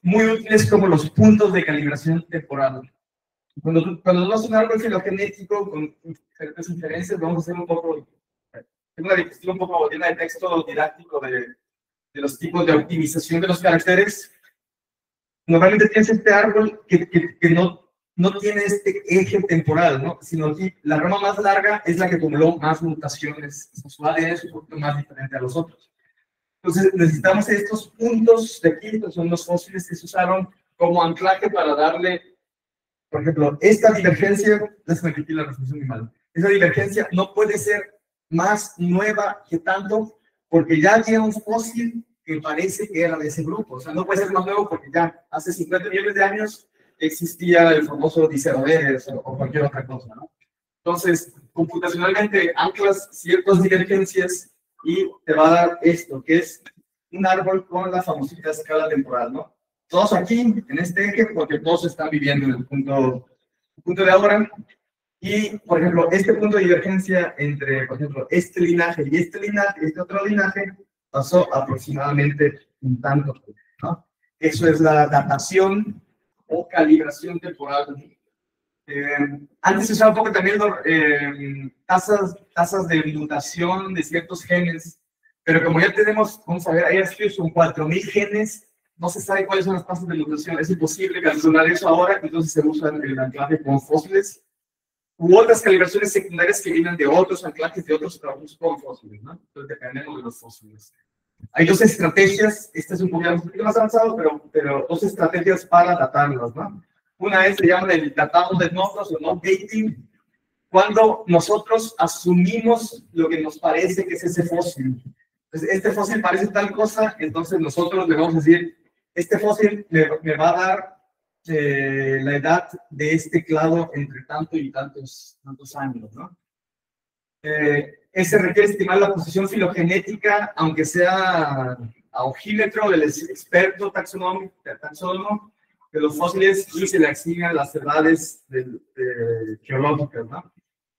muy útiles como los puntos de calibración temporal. Cuando no es un árbol filogenético con diferentes inferencias, vamos a hacer un poco, una diapositiva un poco llena de texto didáctico de los tipos de optimización de los caracteres. Normalmente tienes este árbol que no tiene este eje temporal, ¿no? Sino que la rama más larga es la que acumuló más mutaciones. Su ADN es un poquito más diferente a los otros. Entonces necesitamos estos puntos de aquí, que son los fósiles que se usaron como anclaje para darle, por ejemplo, esta divergencia, déjame quitar la resolución muy mal. Esa divergencia no puede ser más nueva que tanto, porque ya había un fósil que parece que era de ese grupo. O sea, no puede ser más nuevo porque ya hace 50 millones de años existía el famoso Diceroderes o cualquier otra cosa, ¿no? Entonces, computacionalmente anclas ciertas divergencias y te va a dar esto, que es un árbol con la famosita escala temporal, ¿no? Todos aquí, en este eje, porque todos están viviendo en el punto de ahora. Y, por ejemplo, este punto de divergencia entre, por ejemplo, este linaje y este otro linaje, pasó aproximadamente un tanto, ¿no? Eso es la datación o calibración temporal. Antes se usaba un poco también tasas de mutación de ciertos genes, pero como ya tenemos, vamos a ver, hay estudios con 4.000 genes, no se sabe cuáles son las tasas de mutación, es imposible calcular eso ahora, entonces se usan el anclaje con fósiles u otras calibraciones secundarias que vienen de otros anclajes de otros trabajos con fósiles, ¿no? Entonces dependemos de los fósiles. Hay dos estrategias, este es un poquito más avanzado, pero dos estrategias para datarlos, ¿no? Una es, se llama el datado de nodos o no dating, cuando nosotros asumimos lo que nos parece que es ese fósil. Entonces, este fósil parece tal cosa, entonces nosotros le vamos a decir, este fósil me va a dar la edad de este clado entre tanto y tantos años, ¿no? Ese requiere estimar la posición filogenética, aunque sea a ojímetro del experto taxónomo de los fósiles, y se le asignan las edades geológicas, ¿no?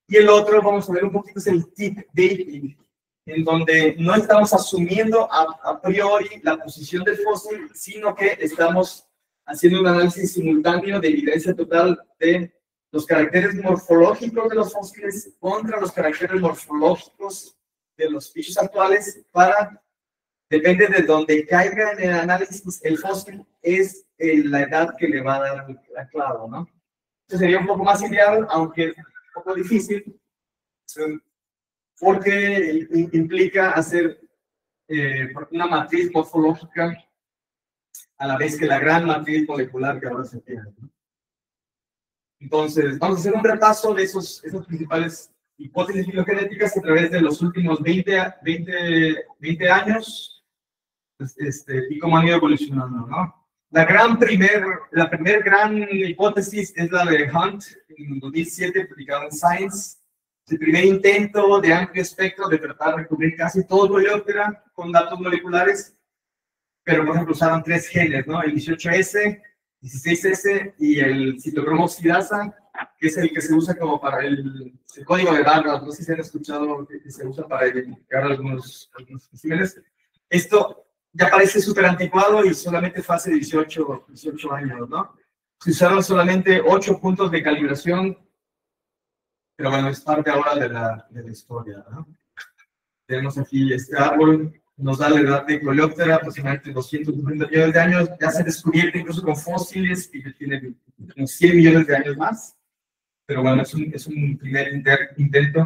Y el otro, vamos a ver un poquito, es el tip dating, en donde no estamos asumiendo a priori la posición del fósil, sino que estamos haciendo un análisis simultáneo de evidencia total de los caracteres morfológicos de los fósiles contra los caracteres morfológicos de los bichos actuales para depende de donde caiga en el análisis el fósil, es la edad que le va a dar la clave, ¿no? Eso sería un poco más ideal, aunque es un poco difícil, porque implica hacer una matriz morfológica a la vez que la gran matriz molecular que ahora se tiene, ¿no? Entonces, vamos a hacer un repaso de esas principales hipótesis filogenéticas que a través de los últimos 20 años y cómo han ido evolucionando, ¿no? La primer gran hipótesis es la de Hunt, en 2007, publicada en Science. El primer intento de amplio espectro de tratar de cubrir casi todo Coleoptera con datos moleculares, pero por ejemplo usaron 3 genes, ¿no? El 18S, 16S y el citocromo oxidasa, que es el que se usa como para el código de barras. No sé si han escuchado que se usa para identificar algunos especímenes. Esto ya parece súper anticuado y solamente fue hace 18 años, ¿no? Se usaron solamente 8 puntos de calibración, pero bueno, es parte ahora de la historia, ¿no? Tenemos aquí este árbol, nos da la edad de Coleoptera, aproximadamente 250 millones de años, ya se ha descubierto incluso con fósiles y que tiene como 100 millones de años más, pero bueno, es un primer intento.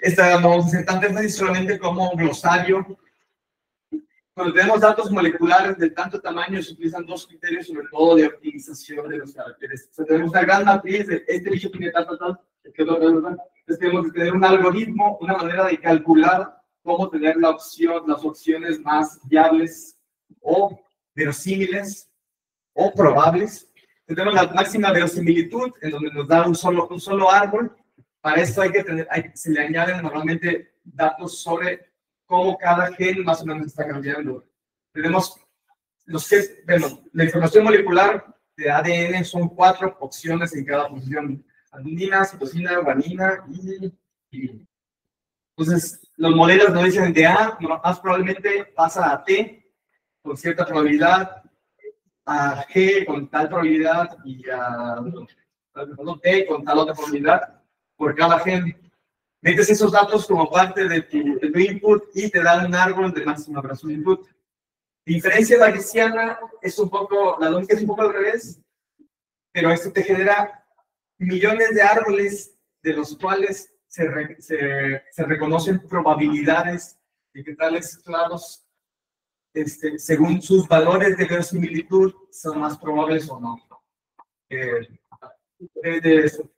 Esta no vamos a hacer tanto énfasis solamente como glosario. Cuando tenemos datos moleculares de tanto tamaño, se utilizan 2 criterios, sobre todo de optimización de los caracteres. O sea, tenemos una gran matriz de este bicho tiene tal, entonces tenemos que tener un algoritmo, una manera de calcular cómo tener las opciones más viables o verosímiles o probables. Tenemos la máxima verosimilitud, en donde nos da un solo árbol. Para esto se le añaden normalmente datos sobre cómo cada gen más o menos está cambiando. Tenemos la información molecular de ADN son 4 opciones en cada posición: adenina, citosina, guanina y tirina. Entonces, los modelos nos dicen de A, más probablemente pasa a T con cierta probabilidad, a G con tal probabilidad y a T con tal otra probabilidad por cada gen. Metes esos datos como parte de tu input y te dan un árbol de máxima verosimilitud. Diferencia bayesiana es un poco, la lógica es un poco al revés, pero esto te genera millones de árboles de los cuales se reconocen probabilidades de que tales clados, según sus valores de verosimilitud, son más probables o no.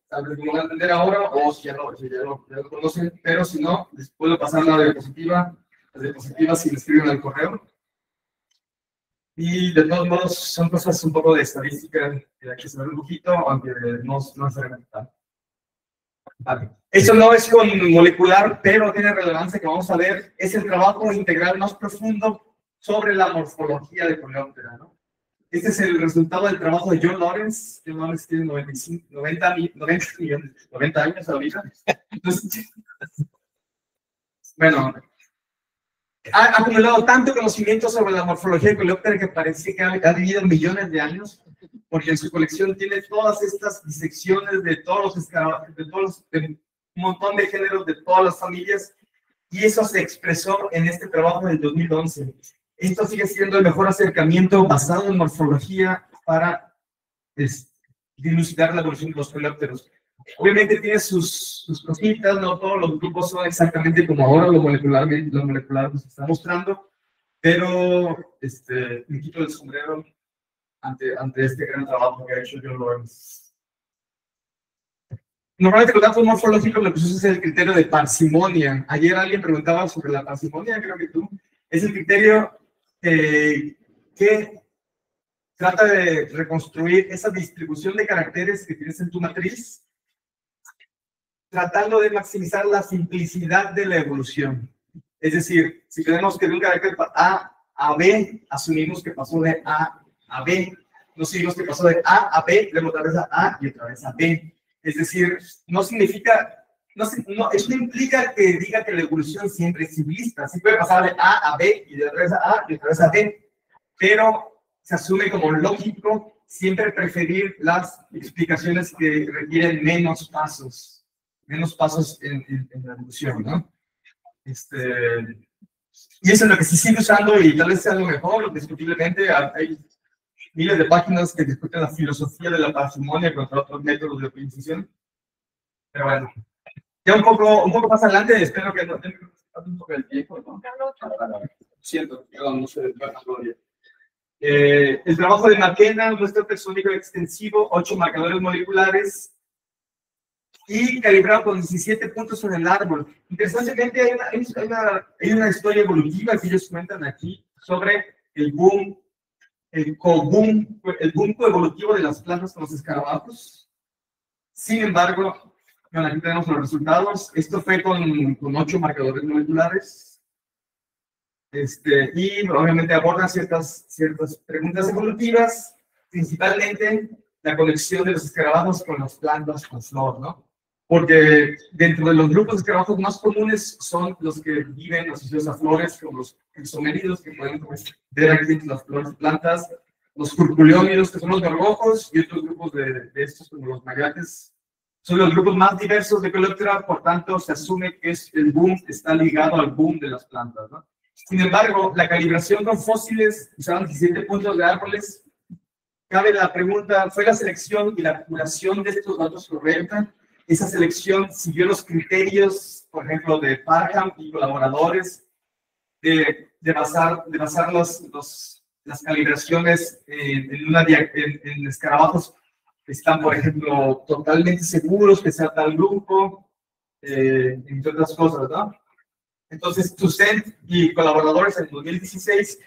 Tal vez lo van a entender ahora, o si ya lo conocen, pero si no, les puedo pasar la diapositiva. Las diapositivas si me escriben al correo. Y de todos modos, son cosas un poco de estadística, que hay que saber un poquito, aunque no necesariamente tanto. Vale. Eso no es con molecular, pero tiene relevancia que vamos a ver. Es el trabajo integral más profundo sobre la morfología de Coleoptera, ¿no? Este es el resultado del trabajo de John Lawrence. John Lawrence tiene 90 años ahorita. Entonces, bueno, ha acumulado tanto conocimiento sobre la morfología de Coleoptera que parece que ha vivido millones de años, porque en su colección tiene todas estas disecciones de todos los escarabajos, de un montón de géneros de todas las familias, y eso se expresó en este trabajo del 2011. Esto sigue siendo el mejor acercamiento basado en morfología para dilucidar la evolución de los coleópteros. Obviamente tiene sus cositas, no todos los grupos son exactamente como ahora lo molecular nos está mostrando, pero me quito el sombrero ante este gran trabajo que ha hecho John Lawrence. Normalmente los datos morfológicos lo que se usa es el criterio de parsimonia. Ayer alguien preguntaba sobre la parsimonia, creo que tú. Es el criterio que trata de reconstruir esa distribución de caracteres que tienes en tu matriz, tratando de maximizar la simplicidad de la evolución. Es decir, si tenemos que de un carácter A a B, asumimos que pasó de A a B. No asumimos que pasó de A a B, luego otra vez a A y otra vez a B. Es decir, no significa... eso no implica que diga que la evolución siempre es simplista. Sí puede pasar de A a B y de otra vez a A y otra vez a B, pero se asume como lógico siempre preferir las explicaciones que requieren menos pasos en la evolución, ¿no? Y eso es lo que se sigue usando y tal vez sea lo mejor, discutiblemente. Hay miles de páginas que discuten la filosofía de la parsimonia contra otros métodos de optimización. Pero bueno, ya un poco más adelante, espero que no tenga un poco el tiempo, ¿no? Siento, perdón, no sé, todavía. El trabajo de McKenna, un muestreo taxonómico extensivo, 8 marcadores moleculares y calibrado con 17 puntos en el árbol. Interesantemente, hay una historia evolutiva que ellos cuentan aquí sobre el boom coevolutivo de las plantas con los escarabajos. Sin embargo, bueno, aquí tenemos los resultados. Esto fue con 8 marcadores moleculares. Y obviamente abordan ciertas preguntas evolutivas, principalmente la conexión de los escarabajos con las plantas con flor, ¿no? Porque dentro de los grupos de escarabajos más comunes son los que viven asociados a flores, como los isoméridos, que pueden ver aquí entre las flores plantas, los curculeómidos, que son los gorgojos, y otros grupos de estos, como los mayates. Son los grupos más diversos de Coleoptera, por tanto, se asume que el boom está ligado al boom de las plantas, ¿no? Sin embargo, la calibración con fósiles, usaban 17 puntos de árboles. Cabe la pregunta, ¿fue la selección y la acumulación de estos datos correcta? Esa selección siguió los criterios, por ejemplo, de Parham y colaboradores, de basar las calibraciones en escarabajos que están, por ejemplo, totalmente seguros que sea tal grupo, entre otras cosas, ¿no? Entonces, Toussaint y colaboradores en 2016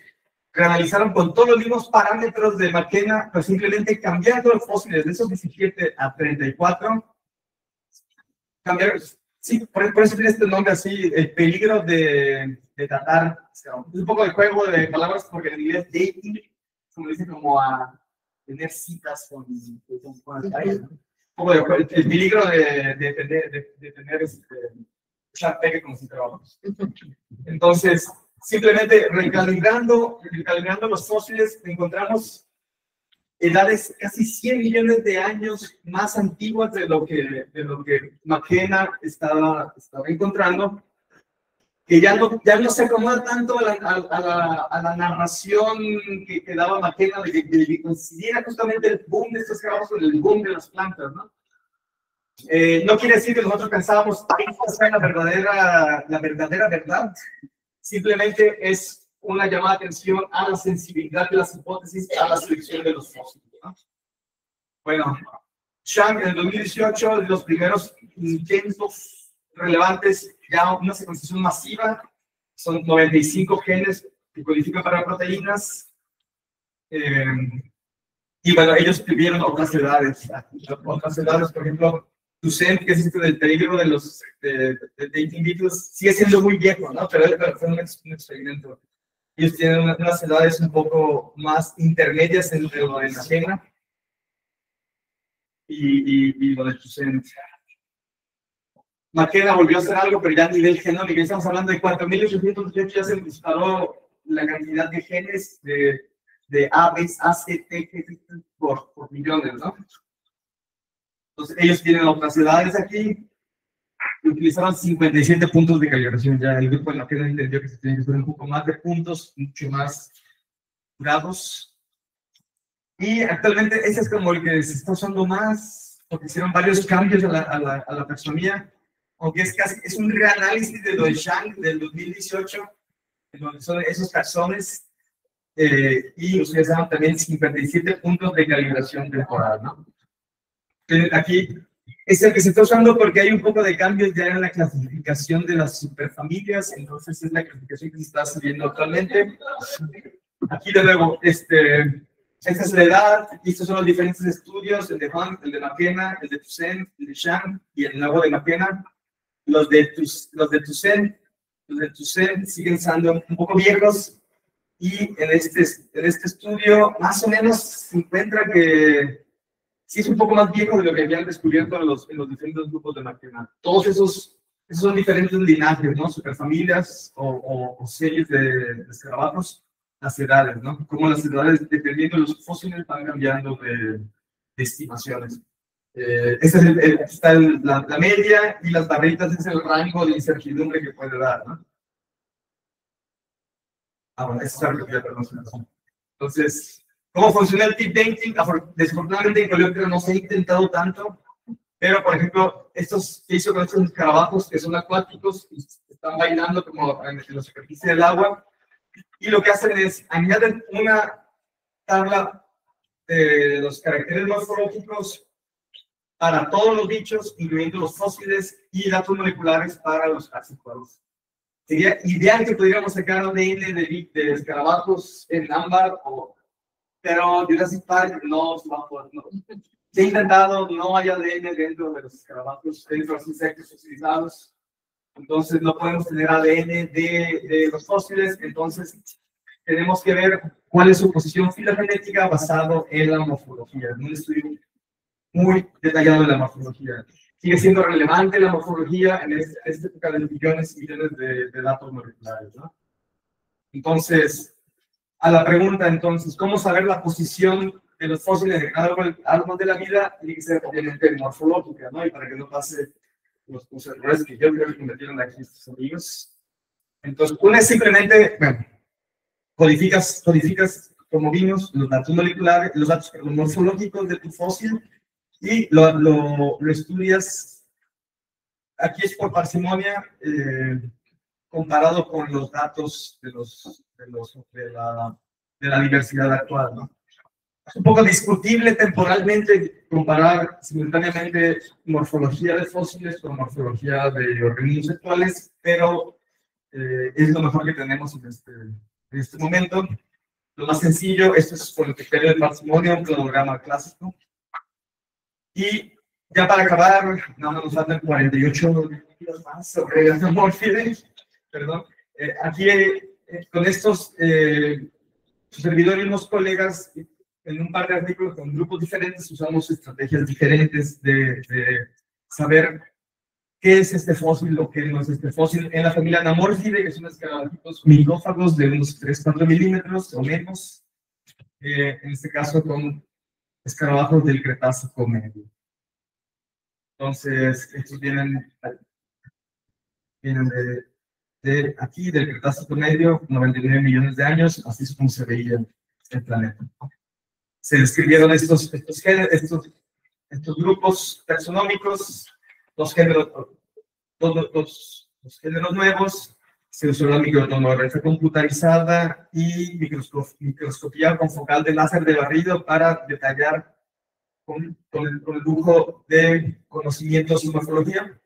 realizaron con todos los mismos parámetros de McKenna, pues simplemente cambiando los fósiles de esos 17 a 34. Cambiar, sí, por eso tiene este nombre así, el peligro de datar. O sea, es un poco de juego de palabras, porque en inglés dating, como dicen, como a tener citas con el país, ¿no? Un poco de el peligro de tener pegue como si trabajamos. Entonces, simplemente recalibrando los fósiles, encontramos edades casi 100 millones de años más antiguas de lo que McKenna estaba encontrando, que ya no se acomoda tanto a la narración que daba McKenna de que coincidiera justamente el boom de estos escarabajos con el boom de las plantas, ¿no? No quiere decir que nosotros pensábamos que esta es la verdadera verdad. Simplemente es una llamada de atención a la sensibilidad de las hipótesis, a la selección de los fósiles, ¿no? Bueno, Chang en el 2018, los primeros intentos relevantes, ya una secuenciación masiva, son 95 genes que codifican para proteínas. Y bueno, ellos vieron otras edades, por ejemplo, Toussaint, que es esto del peligro de los dating beetles, sigue siendo muy viejo, ¿no? Pero fue un experimento. Ellos tienen unas edades un poco más intermedias entre lo de McKenna y lo de Toussaint. McKenna volvió a hacer algo, pero ya a nivel genómico. Estamos hablando de 4.818, ya se disparó la cantidad de genes de aves, ACT, por millones, ¿no? Entonces, ellos tienen otras edades aquí, y utilizaron 57 puntos de calibración. Ya el grupo de McKenna entendió que se tiene que hacer un poco más de puntos, mucho más grados. Y actualmente ese es como el que se está usando más, porque hicieron varios cambios a la taxonomía, aunque es un reanálisis de lo de Chang del 2018, en donde son esos taxones, y utilizaron también 57 puntos de calibración temporal, ¿no? Aquí es el que se está usando porque hay un poco de cambios ya en la clasificación de las superfamilias, entonces es la clasificación que se está siguiendo actualmente. Aquí de nuevo, esta es la edad, y estos son los diferentes estudios, el de Hunt, el de McKenna, el de Toussaint, el de Chang y el nuevo de McKenna. Los de Toussaint siguen siendo un poco viejos, y en este estudio más o menos se encuentra que sí es un poco más viejo de lo que habían descubierto en los diferentes grupos de McKenna. Todos esos son diferentes linajes, ¿no? Superfamilias o series de escarabajos, las edades, ¿no? Como las edades, dependiendo de los fósiles, van cambiando de estimaciones. Esta está la media, y las barritas es el rango de incertidumbre que puede dar, ¿no? Bueno, eso es algo que ya conocemos. Entonces, ¿cómo funciona el tip dating? Desafortunadamente en coleóptero no se ha intentado tanto, pero por ejemplo, estos que hizo con estos escarabajos que son acuáticos y están bailando como en la superficie del agua, y lo que hacen es añaden una tabla de los caracteres morfológicos para todos los bichos, incluyendo los fósiles y datos moleculares para los artrópodos. Sería ideal que pudiéramos sacar ADN de escarabajos en ámbar, pero Jurassic Park no se va a poder. No. Se ha intentado, no hay ADN dentro de los escarabajos, dentro de los insectos fosilizados. Entonces no podemos tener ADN de los fósiles. Entonces tenemos que ver cuál es su posición filogenética basado en la morfología. Un estudio muy detallado de la morfología. Sigue siendo relevante la morfología en esta época de millones y millones de datos moleculares, ¿no? Entonces, a la pregunta, entonces, ¿cómo saber la posición de los fósiles de cada árbol de la vida? Tiene que ser, obviamente, morfológica, ¿no? Y para que no pase los errores que yo creo que cometieron aquí estos amigos. Entonces, una es simplemente, bueno, codificas, como vimos, los datos moleculares, los datos morfológicos de tu fósil, y lo estudias, aquí es por parsimonia, comparado con los datos de la diversidad actual, ¿no? Es un poco discutible temporalmente comparar simultáneamente morfología de fósiles con morfología de organismos actuales, pero es lo mejor que tenemos en este momento. Lo más sencillo, esto es por el criterio de parsimonia, un cladograma clásico. Y ya para acabar, nada más nos faltan 48 minutos más sobre las morfides. Perdón. Aquí, con estos, su servidor y unos colegas, en un par de artículos con grupos diferentes, usamos estrategias diferentes de saber qué es este fósil o qué no es este fósil. En la familia Anamorphidae, que son escarabajos micófagos de unos 3-4 milímetros o menos, en este caso con escarabajos del Cretácico medio. Entonces, estos vienen de aquí, del Cretácico medio, 99 millones de años, así es como se veía el planeta. Se describieron estos grupos taxonómicos, dos géneros nuevos. Se usó la microtomografía computarizada y microscopía con focal de láser de barrido para detallar con el lujo de conocimientos y morfología.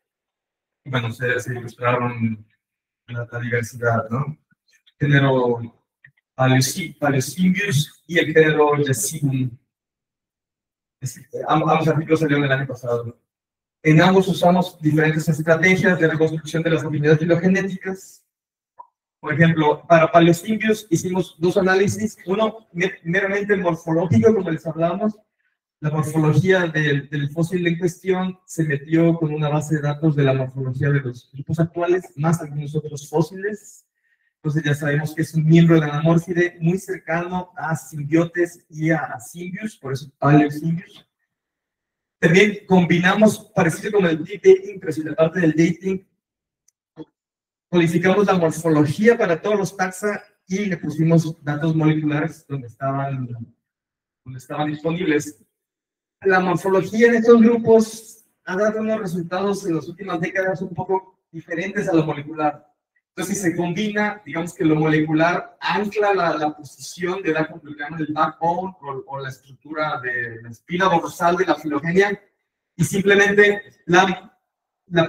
Y bueno, se ilustraron la diversidad, ¿no? Género Paleosymbius y el género Yacinum. Ambos artículos salieron el año pasado. En ambos usamos diferentes estrategias de reconstrucción de las afinidades filogenéticas. Por ejemplo, para Paleosymbius hicimos dos análisis, uno meramente morfológico, como les hablamos. La morfología del fósil en cuestión se metió con una base de datos de la morfología de los grupos actuales, más algunos otros fósiles. Entonces ya sabemos que es un miembro de la Anamorphidae muy cercano a simbiotes y a Symbius, por eso Paleosymbius. También combinamos, parecido con el deep dating, pero sin la parte del dating, codificamos la morfología para todos los taxa y le pusimos datos moleculares donde estaban disponibles. La morfología en estos grupos ha dado unos resultados en las últimas décadas un poco diferentes a lo molecular. Entonces, si se combina, digamos que lo molecular ancla la posición de datos que llaman el backbone o la estructura de la espina dorsal de la filogenia, y simplemente la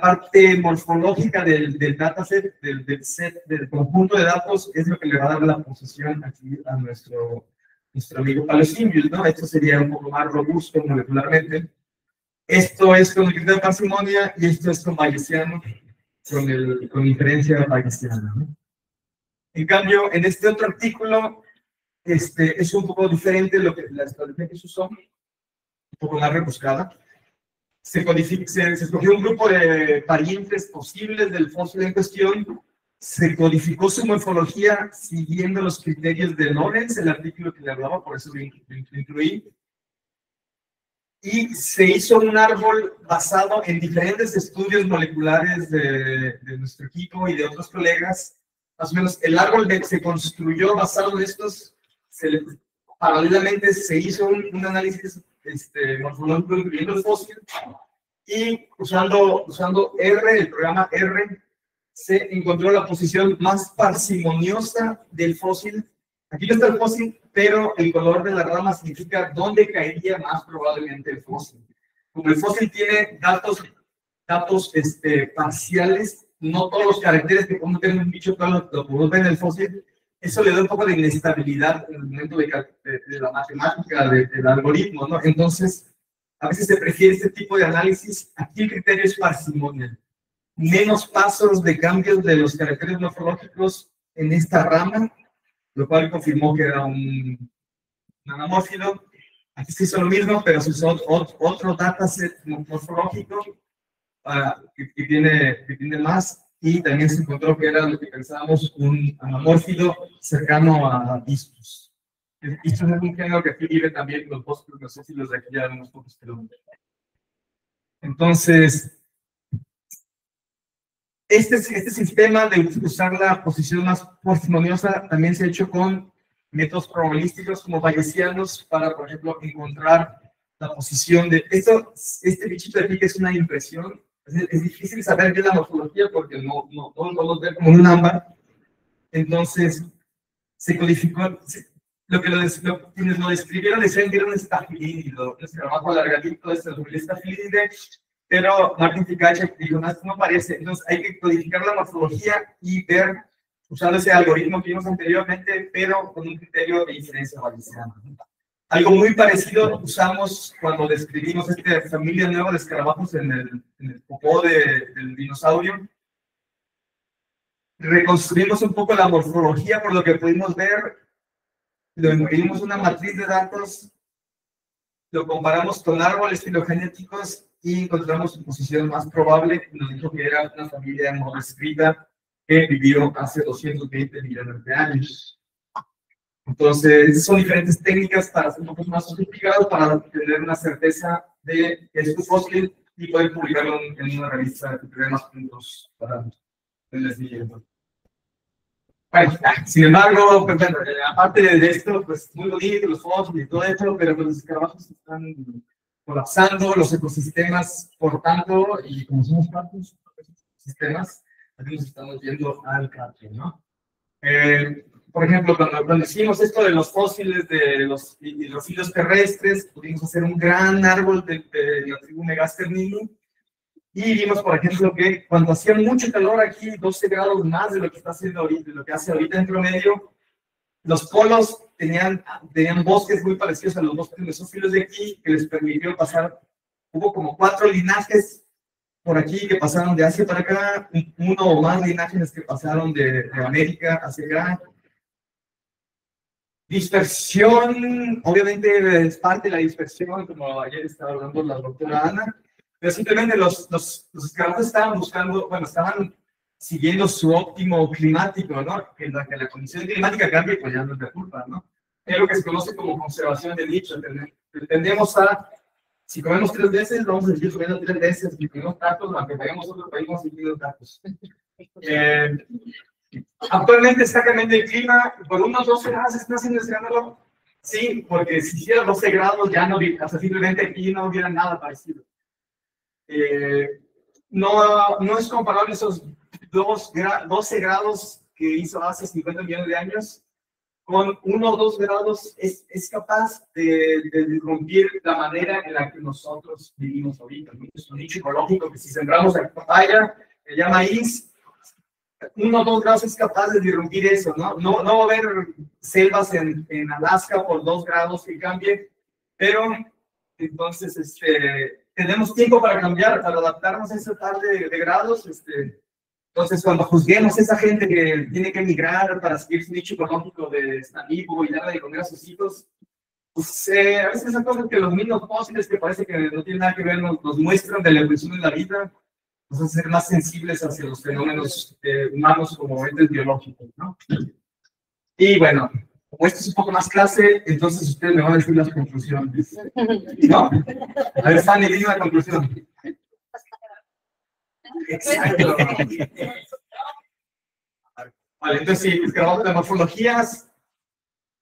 parte morfológica del dataset, del conjunto de datos, es lo que le va a dar la posición aquí a nuestro amigo Paleosymbius, ¿no? Esto sería un poco más robusto molecularmente. Esto es con el criterio de parsimonia y esto es con bayesiano, con inferencia bayesiana, ¿no? En cambio, en este otro artículo, es un poco diferente la estrategia que se usó, un poco más rebuscada. Se escogió un grupo de parientes posibles del fósil en cuestión. Se codificó su morfología siguiendo los criterios de Lorentz, el artículo que le hablaba, por eso lo incluí. Y se hizo un árbol basado en diferentes estudios moleculares de nuestro equipo y de otros colegas, más o menos el árbol se construyó basado en estos, paralelamente se hizo un análisis morfológico incluyendo el fósil, y usando R, el programa R, se encontró la posición más parsimoniosa del fósil. Aquí no está el fósil, pero el color de la rama significa dónde caería más probablemente el fósil. Como el fósil tiene datos parciales, no todos los caracteres que podemos ver en un bicho lo podemos ver en el fósil, eso le da un poco de inestabilidad en el momento de la matemática, del algoritmo, ¿no? Entonces, a veces se prefiere este tipo de análisis. Aquí el criterio es parsimonia. Menos pasos de cambios de los caracteres morfológicos en esta rama, lo cual confirmó que era un anamórfilo. Aquí se hizo lo mismo, pero se usó otro dataset morfológico que tiene más, y también se encontró que era lo que pensábamos un anamórfilo cercano a Istus. Istus es un género que aquí vive también en los bosques, no sé si los de aquí ya unos pocos kilómetros. Entonces, este sistema de usar la posición más parsimoniosa también se ha hecho con métodos probabilísticos como bayesianos para, por ejemplo, encontrar la posición de este bichito de aquí, que es una impresión. Es difícil saber qué es la morfología porque no lo podemos ver como un ámbar. Entonces, se codificó. Quienes lo describieron decían que era un estafilídeo, un escarabajo alargadito, el estafilídeo, pero Martin Ficaccia dijo, no parece. Entonces, hay que codificar la morfología y ver, usando ese algoritmo que vimos anteriormente, pero con un criterio de inferencia bayesiana. Algo muy parecido usamos cuando describimos esta familia nueva de escarabajos en el popó del dinosaurio. Reconstruimos un poco la morfología por lo que pudimos ver, lo incluimos una matriz de datos, lo comparamos con árboles filogenéticos y encontramos su posición más probable. Nos dijo que era una familia no descrita que vivió hace 220 millones de años. Entonces, son diferentes técnicas para hacer un poco más sofisticado, para tener una certeza de que es un fósil y poder publicarlo en una revista que tenga más puntos para el siguiente. Bueno, sin embargo, pues, bueno, aparte de esto, pues muy bonito, los fósiles y todo esto, pero pues, los escarabajos están colapsando, los ecosistemas, por tanto, y como somos parte de los ecosistemas, aquí nos estamos yendo al cráter, ¿no? Por ejemplo, cuando hicimos esto de los fósiles de los hidrofilios terrestres, pudimos hacer un gran árbol de la tribu Megasternino, y vimos, por ejemplo, que cuando hacía mucho calor aquí, 12 grados más de lo que está haciendo ahorita, de lo que hace ahorita en promedio, los polos tenían bosques muy parecidos a los bosques mesófilos de aquí, que les permitió pasar. Hubo como 4 linajes por aquí que pasaron de Asia para acá, uno o más linajes que pasaron de América hacia acá. Dispersión, obviamente es parte de la dispersión, como ayer estaba hablando la doctora Ana, pero simplemente los escarabajos estaban buscando, bueno, estaban siguiendo su óptimo climático, ¿no? Que la condición climática cambie, pues ya no es de culpa, ¿no? Es lo que se conoce como conservación de nicho. Tendemos a, si comemos 3 veces, vamos a seguir comiendo 3 veces, si comemos tacos, aunque vayamos otro país, vamos a seguir comiendo tacos. Actualmente está cambiando el clima, por unos 12 grados está haciendo escándalo. Sí, porque si hiciera 12 grados ya no, hasta simplemente aquí no hubiera nada parecido. No es comparable esos 12 grados que hizo hace 50 millones de años, con 1 o 2 grados es capaz de irrumpir la manera en la que nosotros vivimos ahorita. Es un nicho ecológico que si sembramos aquí papaya, ya maíz, 1 o 2 grados es capaz de irrumpir eso, ¿no? No va a haber selvas en Alaska por 2 grados que cambie, pero entonces tenemos tiempo para cambiar, para adaptarnos a esa tarde de grados. Entonces, cuando juzguemos a esa gente que tiene que emigrar para seguir su nicho ecológico de estar vivo y darle de comer a sus hijos, pues a veces son cosas que los mismos fósiles que parece que no tienen nada que ver nos muestran de la evolución de la vida, nos hacen ser más sensibles hacia los fenómenos humanos como entes biológicos, ¿no? Y bueno, como esto es un poco más clase, entonces ustedes me van a decir las conclusiones. ¿No? A ver, Fanny, dime la conclusión. Exacto. Vale, entonces sí, escarabajos de morfologías.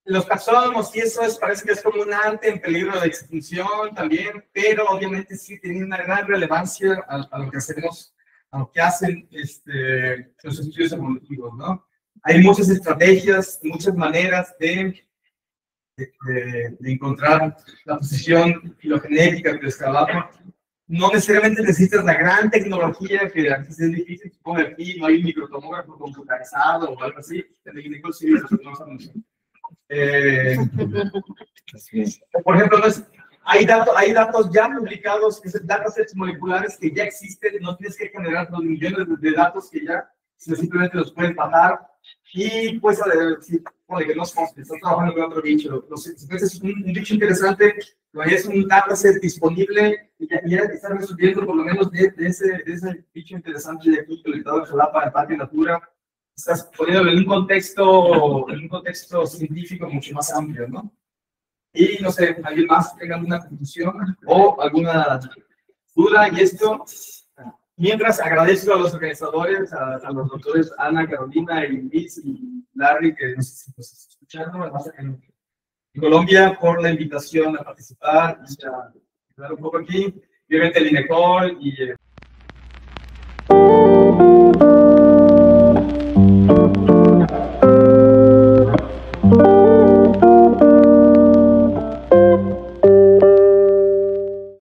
Los taxónomos y eso parece que es como un ante en peligro de extinción también, pero obviamente sí tiene una gran relevancia a lo que hacemos, a lo que hacen los estudios evolutivos, ¿no? Hay muchas estrategias, muchas maneras de encontrar la posición filogenética del escarabajo. No necesariamente necesitas la gran tecnología que aquí es difícil, supongo que aquí no hay un microtomógrafo computarizado o algo así, por ejemplo, hay datos ya publicados, que son datasets moleculares que ya existen, no tienes que generar los millones de datos que ya, sino simplemente los puedes bajar y pues si pone que no estás trabajando con otro bicho. Es un bicho interesante, es un dataset disponible y ya están resolviendo por lo menos de ese bicho interesante de aquí, colectado en Jalapa, en Parque Natura. Estás poniéndolo en un contexto científico mucho más amplio, ¿no? Y no sé, ¿alguien más tenga alguna conclusión o alguna duda? Y esto, mientras agradezco a los organizadores, a los doctores Ana, Carolina, y Luis y Larry, que nos escucharon, además en Colombia, por la invitación a participar y a hablar un poco aquí. Y obviamente el INECOL y